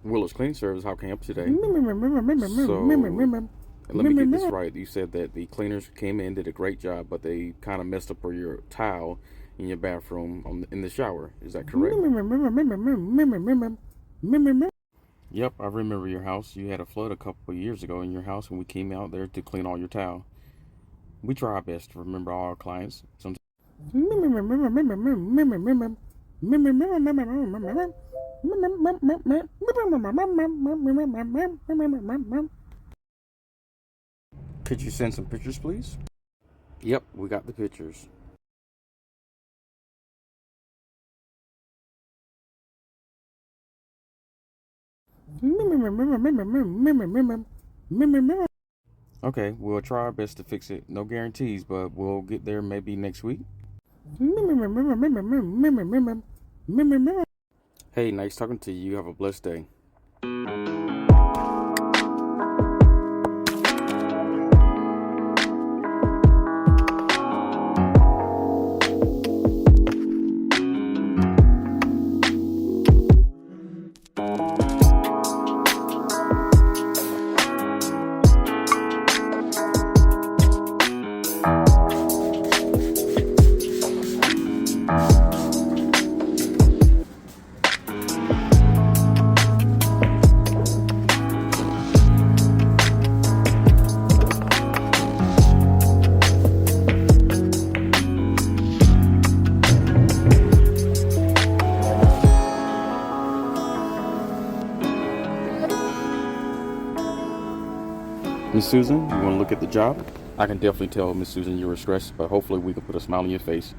Willards Cleaning Service, how can I help you today? So, let me get this right. You said that the cleaners came in, did a great job, but they kind of messed up for your towel in your bathroom in the shower. Is that correct? Yep, I remember your house. You had a flood a couple of years ago in your house, and we came out there to clean all your towel. We try our best to remember all our clients. Sometimes. Could you send some pictures, please? Yep, we got the pictures. Okay, we'll try our best to fix it. No guarantees, but we'll get there maybe next week. Hey, nice talking to you. Have a blessed day. Miss Susan, you want to look at the job? I can definitely tell, Miss Susan, you were stressed, but hopefully we can put a smile on your face.